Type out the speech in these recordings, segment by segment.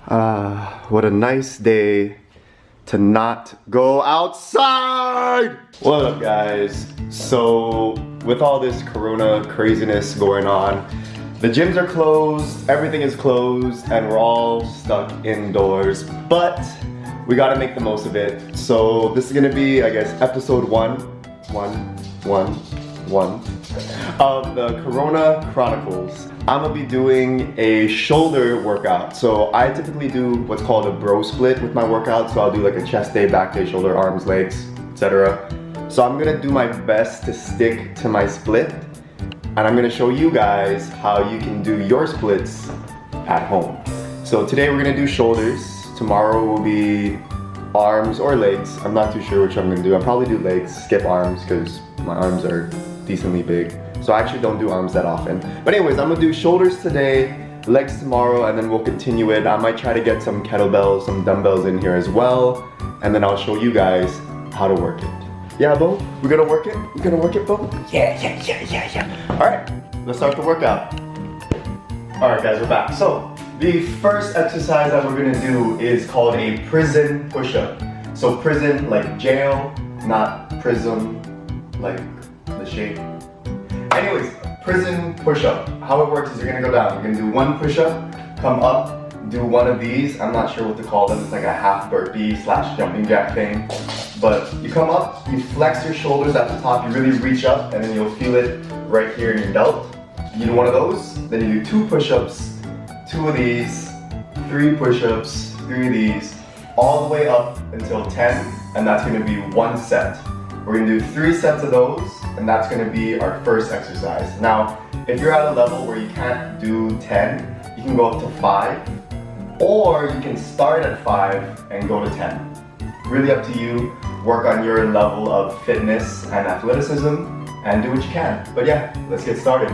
What a nice day to not go outside! What up, guys? So, with all this corona craziness going on, the gyms are closed, everything is closed, and we're all stuck indoors, but we gotta make the most of it. So, this is gonna be, I guess, episode one of the Corona Chronicles. I'm gonna be doing a shoulder workout. So I typically do what's called a bro split with my workout. So I'll do like a chest day, back day, shoulder, arms, legs, etc. So I'm gonna do my best to stick to my split. And I'm gonna show you guys how you can do your splits at home. So today we're gonna do shoulders. Tomorrow will be arms or legs. I'm not too sure which I'm gonna do. I'll probably do legs, skip arms because my arms are decently big. So I actually don't do arms that often. But anyways, I'm gonna do shoulders today, legs tomorrow, and then we'll continue it. I might try to get some kettlebells, some dumbbells in here as well. And then I'll show you guys how to work it. Yeah, Bo? We gonna work it? You gonna work it, Bo? Yeah. All right, let's start the workout. All right, guys, we're back. So the first exercise that we're gonna do is called a prison push-up. So prison like jail, not prism like the shape. Anyways, prison push-up. How it works is you're gonna go down. You're gonna do one push-up, come up, do one of these. I'm not sure what to call them. It's like a half burpee / jumping jack thing. But you come up, you flex your shoulders at the top, you really reach up, and then you'll feel it right here in your delt. You do one of those, then you do 2 push-ups, 2 of these, 3 push-ups, 3 of these, all the way up until 10, and that's gonna be 1 set. We're gonna do 3 sets of those, and that's gonna be our first exercise. Now, if you're at a level where you can't do 10, you can go up to 5, or you can start at 5 and go to 10. Really up to you. Work on your level of fitness and athleticism, and do what you can. But yeah, let's get started.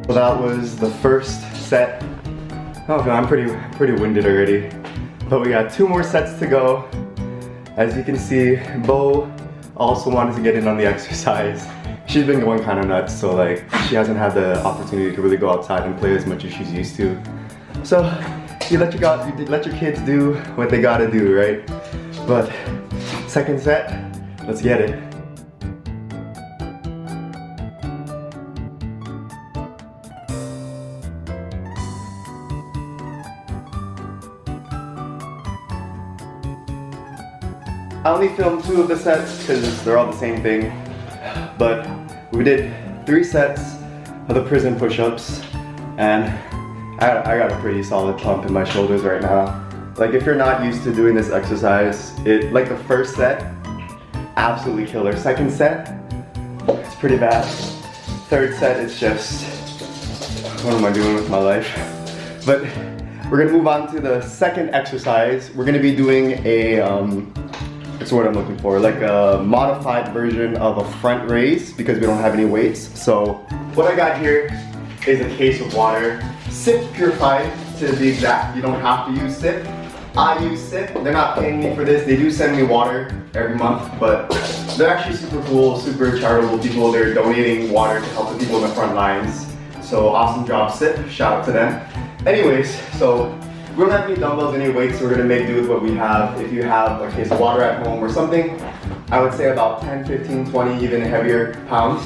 So that was the first set. Oh god, I'm pretty winded already. But we got 2 more sets to go. As you can see, Bo also wanted to get in on the exercise. She's been going kind of nuts, so like she hasn't had the opportunity to really go outside and play as much as she's used to. So you let your kids do what they gotta do, right? But second set, let's get it. I only filmed 2 of the sets because they're all the same thing, but we did 3 sets of the prison push-ups, and I got a pretty solid pump in my shoulders right now. Like if you're not used to doing this exercise, like the first set, absolutely killer. Second set, it's pretty bad. Third set, it's just, what am I doing with my life? But we're gonna move on to the second exercise. We're gonna be doing a, that's what I'm looking for, like a modified version of a front raise because we don't have any weights. So what I got here is a case of water, SIP purified to be exact. You don't have to use SIP. I use SIP. They're not paying me for this. They do send me water every month, but they're actually super cool, super charitable people. They're donating water to help the people in the front lines. So awesome job, SIP. Shout out to them. Anyways, so we don't have any dumbbells, any weights, so we're gonna make do with what we have. If you have a case of water at home or something, I would say about 10, 15, 20, even heavier pounds.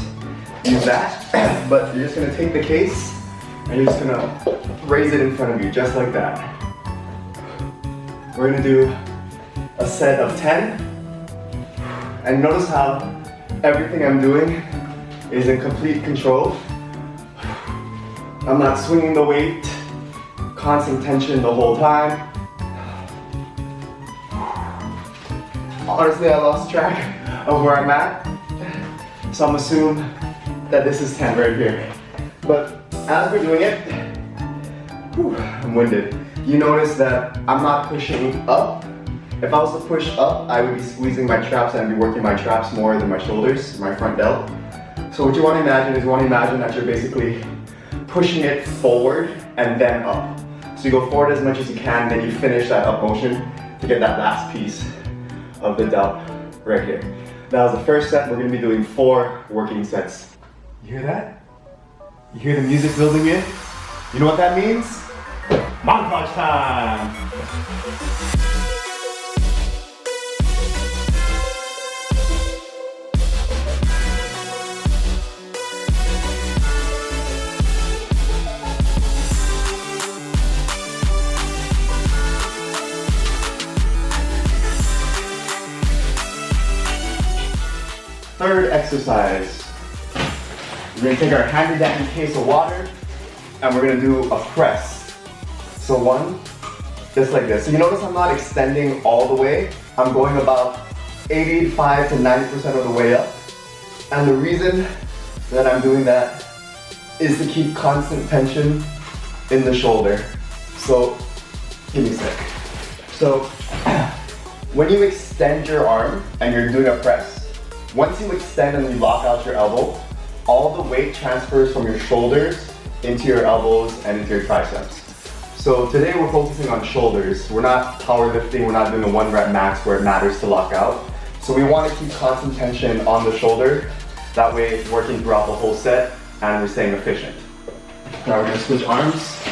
Use that, but you're just gonna take the case and you're just gonna raise it in front of you, just like that. We're gonna do a set of 10. And notice how everything I'm doing is in complete control. I'm not swinging the weight. Constant tension the whole time. Honestly, I lost track of where I'm at, so I'm assuming that this is 10 right here. But as we're doing it, I'm winded. You notice that I'm not pushing up. If I was to push up, I would be squeezing my traps and I'd be working my traps more than my shoulders, my front delt. So what you want to imagine is that you're basically pushing it forward and then up. So you go forward as much as you can, then you finish that up motion to get that last piece of the delt right here. That was the first set. We're gonna be doing 4 working sets. You hear that? You hear the music building in? You know what that means? Montage time! Third exercise. We're gonna take our handy dandy case of water and we're gonna do a press. So one, just like this. So you notice I'm not extending all the way. I'm going about 85 to 90% of the way up. And the reason that I'm doing that is to keep constant tension in the shoulder. So, give me a sec. So, when you extend your arm and you're doing a press, once you extend and you lock out your elbow, all the weight transfers from your shoulders into your elbows and into your triceps. So today we're focusing on shoulders. We're not powerlifting, we're not doing a 1 rep max where it matters to lock out. So we want to keep constant tension on the shoulder. That way it's working throughout the whole set and we're staying efficient. Now we're going to switch arms.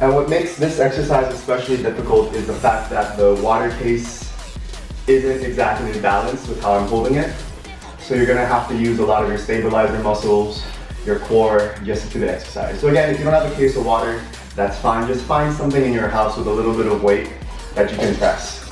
And what makes this exercise especially difficult is the fact that the water case isn't exactly balanced with how I'm holding it. So you're gonna have to use a lot of your stabilizer muscles, your core, just to do the exercise. So again, if you don't have a case of water, that's fine. Just find something in your house with a little bit of weight that you can press.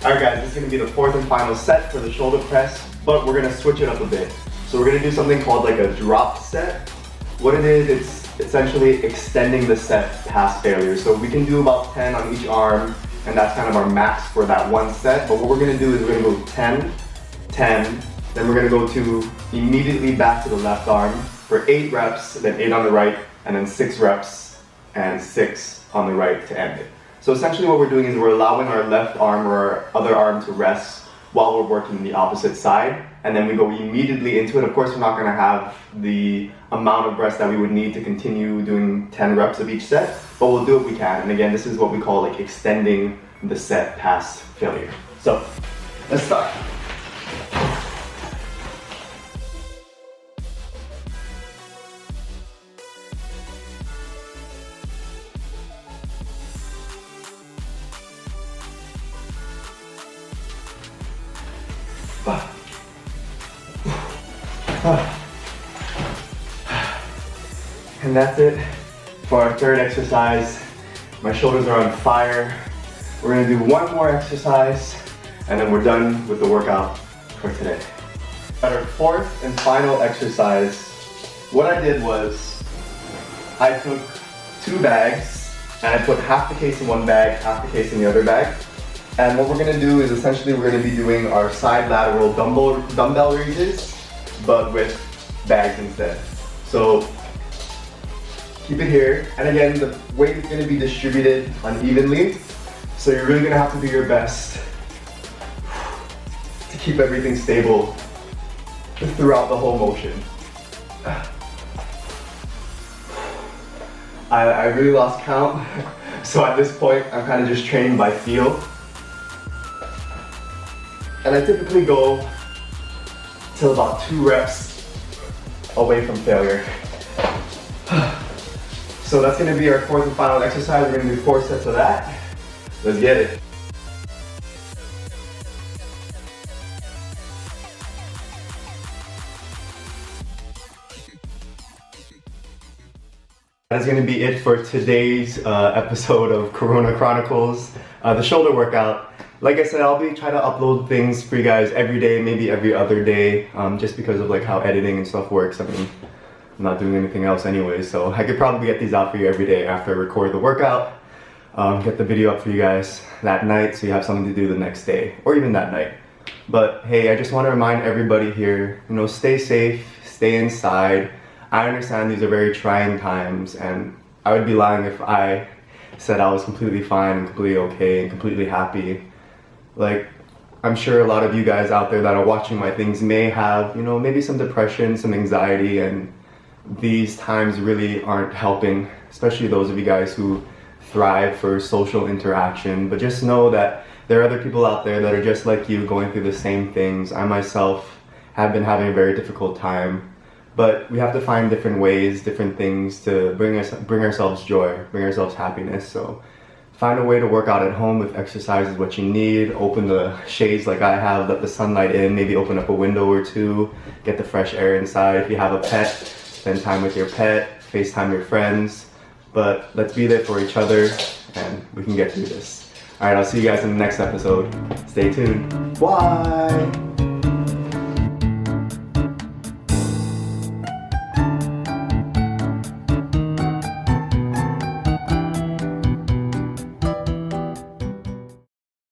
Alright guys, this is going to be the 4th and final set for the shoulder press, but we're going to switch it up a bit. So we're going to do something called like a drop set. What it is, it's essentially extending the set past failure. So we can do about 10 on each arm, and that's kind of our max for that one set. But what we're going to do is we're going to go 10, 10, then we're going to go to immediately back to the left arm for 8 reps, then 8 on the right, and then 6 reps and 6 on the right to end it. So essentially what we're doing is we're allowing our left arm or our other arm to rest while we're working the opposite side, and then we go immediately into it. Of course, we're not going to have the amount of rest that we would need to continue doing 10 reps of each set, but we'll do what we can. And again, this is what we call like extending the set past failure. So, let's start. And that's it for our 3rd exercise. My shoulders are on fire. We're gonna do one more exercise and then we're done with the workout for today. At our 4th and final exercise, what I did was I took 2 bags and I put half the case in one bag, half the case in the other bag. And what we're gonna do is essentially we're gonna be doing our side lateral dumbbell raises, but with bags instead. So keep it here, and again, the weight is gonna be distributed unevenly, so you're really gonna have to do your best to keep everything stable throughout the whole motion. I really lost count, so at this point, I'm kind of just training by feel. And I typically go till about 2 reps away from failure. So that's going to be our 4th and final exercise. We're going to do 4 sets of that. Let's get it. That's going to be it for today's episode of Corona Chronicles, the shoulder workout. Like I said, I'll be trying to upload things for you guys every day, maybe every other day, just because of like how editing and stuff works. I mean, I'm not doing anything else anyway, so I could probably get these out for you every day after I record the workout. Get the video up for you guys that night so you have something to do the next day, or even that night. But hey, I just want to remind everybody here, you know, stay safe, stay inside. I understand these are very trying times, and I would be lying if I said I was completely fine and completely okay and completely happy. Like, I'm sure a lot of you guys out there that are watching my things may have, you know, maybe some depression, some anxiety, and these times really aren't helping, especially those of you guys who thrive for social interaction. But just know that there are other people out there that are just like you, going through the same things. I myself have been having a very difficult time, but we have to find different ways, different things to bring ourselves joy, bring ourselves happiness. So find a way to work out at home. If exercise is what you need, open the shades like I have, let the sunlight in, maybe open up a window or two, get the fresh air inside. If you have a pet, spend time with your pet, FaceTime your friends. But let's be there for each other, and we can get through this. Alright, I'll see you guys in the next episode. Stay tuned. Bye!